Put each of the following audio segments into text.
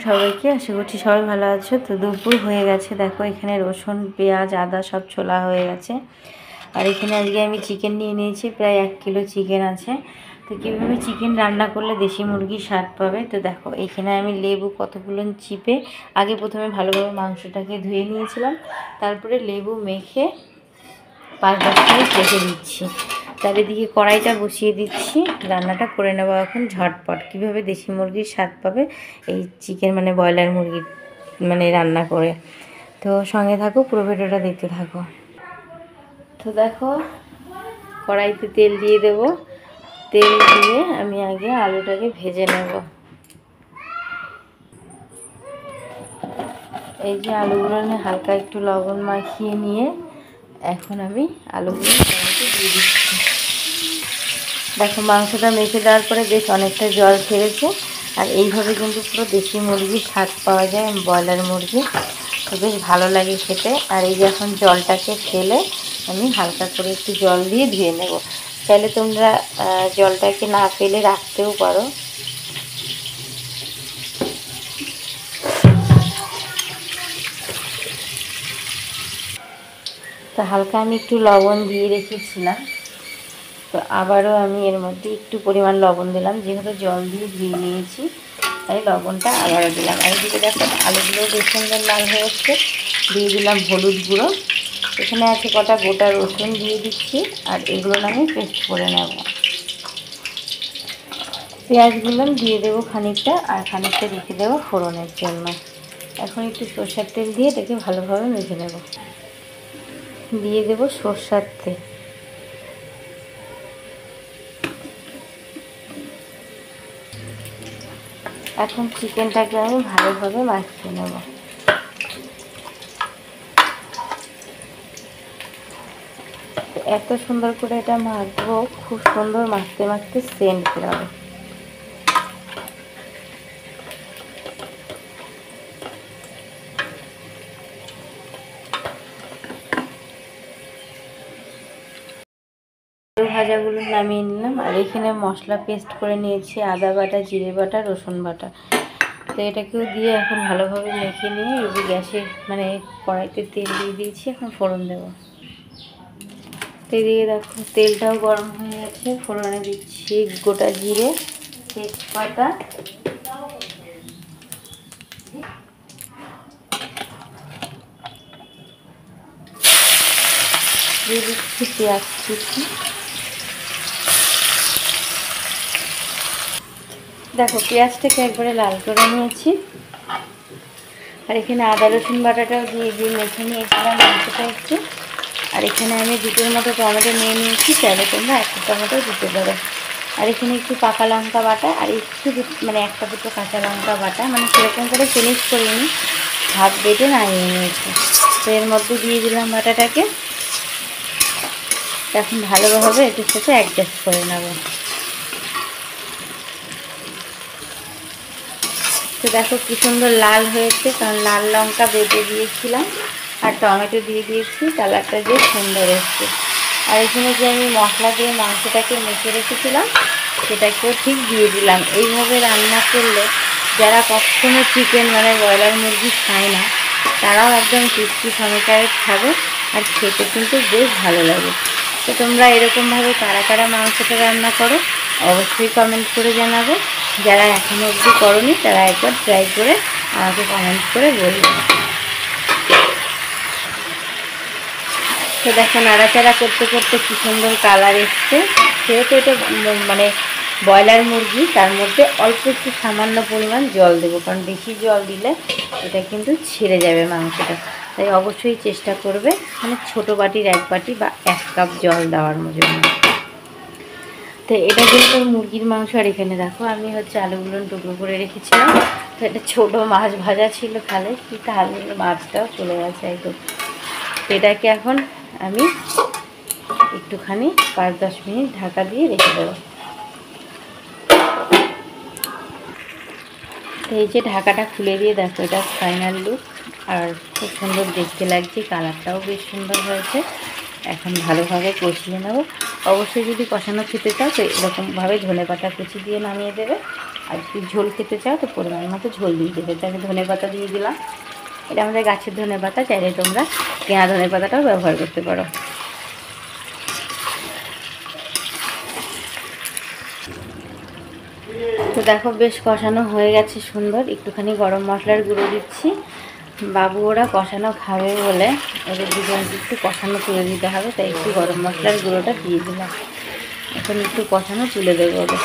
সবাইকে আশা করছি সবাই ভালো আছো। তো দুপুর হয়ে গেছে, দেখো এখানে রসুন পেঁয়াজ আদা সব ছোলা হয়ে গেছে। আর এখানে আজকে আমি চিকেন নিয়ে নিয়েছি, প্রায় 1 কিলো চিকেন আছে। তো কীভাবে চিকেন রান্না করলে দেশি মুরগির স্বাদ পাবে, তো দেখো এখানে আমি লেবু কতগুলো চিপে আগে প্রথমে ভালোভাবে মাংসটাকে ধুয়ে নিয়েছিলাম, তারপরে লেবু মেখে 5-10 মিনিট রেখে দিচ্ছি। তার এদিকে কড়াইটা বসিয়ে দিচ্ছি, রান্নাটা করে নেবো এখন ঝটপট। কীভাবে দেশি মুরগির স্বাদ পাবে এই চিকেন মানে ব্রয়লার মুরগির মানে রান্না করে। তো সঙ্গে থাকো, পুরো ভিডিওটা দেখতে থাকো। তো দেখো কড়াইতে তেল দিয়ে দেব, তেল দিয়ে আমি আগে আলুটাকে ভেজে নেব। এই যে আলুগুলো হালকা একটু লবণ মাখিয়ে নিয়ে এখন আমি আলুগুলো কড়াইতে দিয়ে দিচ্ছি। দেখো মাংসটা মেখে দেওয়ার পরে বেশ অনেকটা জল ছেড়েছে। আর এইভাবে কিন্তু পুরো দেশি মুরগির স্বাদ পাওয়া যায় ব্রয়লার মুরগি, তো বেশ ভালো লাগে খেতে। আর এই যে এখন জলটাকে ফেলে আমি হালকা করে একটু জল দিয়ে ধুয়ে নেব। চাইলে তোমরা জলটাকে না ফেলে রাখতেও পারো। তো হালকা আমি একটু লবণ দিয়ে রেখেছিলাম, তো আবারও আমি এর মধ্যে একটু পরিমাণ লবণ দিলাম, যেহেতু জল দিয়ে ধুয়ে নিয়েছি তাই লবণটা আবারও দিলাম। আর এদিকে দেখো আলুগুলো বেশ সুন্দর লাল হয়ে এসছে, দিয়ে দিলাম হলুদ গুঁড়ো। এখানে আছে কটা গোটা রসুন দিয়ে দিচ্ছি, আর এগুলো আমি পেস্ট করে নেব। পেঁয়াজগুলো দিয়ে দেবো খানিকটা, আর খানিকটা রেখে দেবো ফোড়নের জন্য। এখন একটু সরষের তেল দিয়ে এটাকে ভালোভাবে মেখে নেব। দিয়ে দেবো সরষের তেল। এখন চিকেনটাকে আমি ভালোভাবে মাখিয়ে নেব। এত সুন্দর করে এটা মাখবো, খুব সুন্দর মাখতে মাখতে সেন্ট বেরোবে। আলু ভাজাগুলো নামিয়ে নিলাম, আর এখানে মশলা পেস্ট করে নিয়েছি, আদা বাটা, জিরে বাটা, রসুন বাটা। তো এটাকেও দিয়ে এখন ভালোভাবে মেখে নিয়ে এই যে গ্যাসে মানে কড়াইতে তেল দিয়ে দিয়েছি, এখন ফোড়ন দেবো। তো এদিকে দেখো তেলটাও গরম হয়ে গেছে, ফোড়নে দিচ্ছি গোটা জিরে, তেজপাতা, দিয়ে দিচ্ছি পেঁয়াজ কুচি। দেখো পেঁয়াজটাকে একবারে লাল করে নিয়েছি, আর এখানে আদা রসুন বাটাটাও দিয়ে মেখে নিয়েছিলাম মাংসটা একটু। আর এখানে আমি 2টোর মতো টমেটো নিয়ে নিয়েছি, চাইলে তোমরা 1টা টমেটো দিতে পারো। আর এখানে একটু পাকা লঙ্কা বাটা, আর একটু মানে 1টা-2টো কাঁচা লঙ্কা বাটা, মানে সেরকম করে ফিনিশ করে নিই, হাফ বেটে নামিয়ে নিয়েছি। তো এর মধ্যে দিয়ে দিলাম বাটাটাকে, এখন ভালোভাবে এটার সাথে অ্যাডজাস্ট করে নেব। তো দেখো কি সুন্দর লাল হয়েছে, কারণ লাল লঙ্কা বেটে দিয়েছিলাম আর টমেটো দিয়ে দিয়েছি, কালারটা যে সুন্দর এসছে। আর এখানে যে আমি মশলা দিয়ে মাংসটাকে মেখে রেখেছিলাম সেটাকেও ঠিক দিয়ে দিলাম। এইভাবে রান্না করলে যারা কখনো চিকেন মানে ব্রয়লার মুরগি খায় না তারাও একদম তৃপ্তি সহকারে খাবে, আর খেতে কিন্তু বেশ ভালো লাগে। তো তোমরা এরকমভাবে কারা কারা মাংসটা রান্না করো অবশ্যই কমেন্ট করে জানাবে। যারা এখনও অবধি করোনি তারা একবার ট্রাই করে আমাকে কমেন্ট করে বলবে। তো দেখো নাড়াচাড়া করতে করতে কী সুন্দর কালার এসছে। যেহেতু এটা মানে ব্রয়লার মুরগি, তার মধ্যে অল্প একটু সামান্য পরিমাণ জল দেবো, কারণ বেশি জল দিলে এটা কিন্তু ছেড়ে যাবে মাংসটা। তাই অবশ্যই চেষ্টা করবে মানে ছোটো বাটির 1 বাটি বা 1 কাপ জল দেওয়ার জন্য। তো এটা যেহেতু মুরগির মাংস, আর এখানে দেখো আমি আলুগুলো টুকরো করে রেখেছিলাম। তো এটা ছোটো মাছ ভাজা ছিল তাহলে কিন্তু আলুর মাছটাও চলে গেছে একদম। তো এটাকে এখন আমি একটুখানি 5-10 মিনিট ঢাকা দিয়ে রেখে দেবো। তো এই যে ঢাকাটা খুলে দিয়ে দেখো এটা ফাইনাল লুক, আর খুব সুন্দর দেখতে লাগছে, কালারটাও বেশ সুন্দর হয়েছে। এখন ভালোভাবে কষিয়ে নেব। অবশ্যই যদি কষানো খেতে চাও তো এরকমভাবে ধনেপাতা কুচি দিয়ে নামিয়ে দেবে। আর যদি ঝোল খেতে চাও তো পরিমাণ মতো ঝোল দিয়ে দেবে। তো আমি ধনে পাতা দিয়ে দিলাম। এটা আমাদের গাছের ধনে পাতা, চাইলে তোমরা কেনা ধনে পাতাটাও ব্যবহার করতে পারো। তো দেখো বেশ কষানো হয়ে গেছে সুন্দর। একটুখানি গরম মশলার গুঁড়ো দিচ্ছি, বাবু ওরা কষানো খাবে বলে ওদের দুজনকে একটু কষানো তুলে দিতে হবে, তাই একটু গরম মশলার গুঁড়োটা দিয়ে দিলাম। এখন একটু কষানো তুলে দেবো ওদের।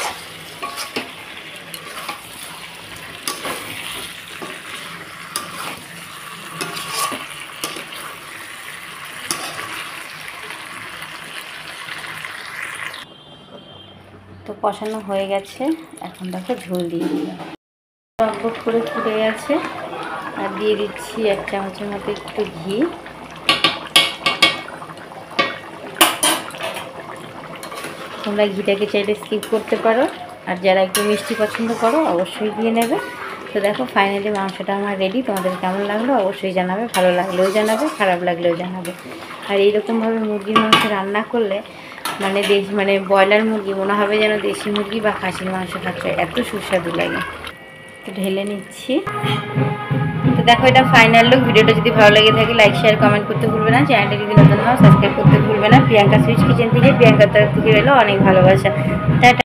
তো কষানো হয়ে গেছে, এখন দেখো ঝোল দিয়ে দিলাম। টক করে ফুটে গেছে, আর দিয়ে দিচ্ছি 1 চামচের মতো একটু ঘি। তোমরা ঘিটাকে চাইলে স্কিপ করতে পারো, আর যারা একটু মিষ্টি পছন্দ করো অবশ্যই দিয়ে নেবে। তো দেখো ফাইনালি মাংসটা আমার রেডি। তোমাদের কেমন লাগলো অবশ্যই জানাবে, ভালো লাগলেও জানাবে, খারাপ লাগলেও জানাবে। আর এইরকমভাবে মুরগির মাংস রান্না করলে মানে ব্রয়লার মুরগি মনে হবে যেন দেশি মুরগি বা খাসির মাংস খাচ্ছে, এত সুস্বাদু লাগে। তো ঢেলে নিচ্ছি। তো দেখো এটা ফাইনাল লুক। ভিডিওটা যদি ভালো লেগে থাকে লাইক শেয়ার কমেন্ট করতে ভুলবে না। চ্যানেলটা যদি নতুন হও সাবস্ক্রাইব করতে ভুলবে না। প্রিয়াঙ্কা সুইচ কিচেন থেকে, প্রিয়াঙ্কার তরফ থেকে রইলো অনেক ভালোবাসা। টাটা।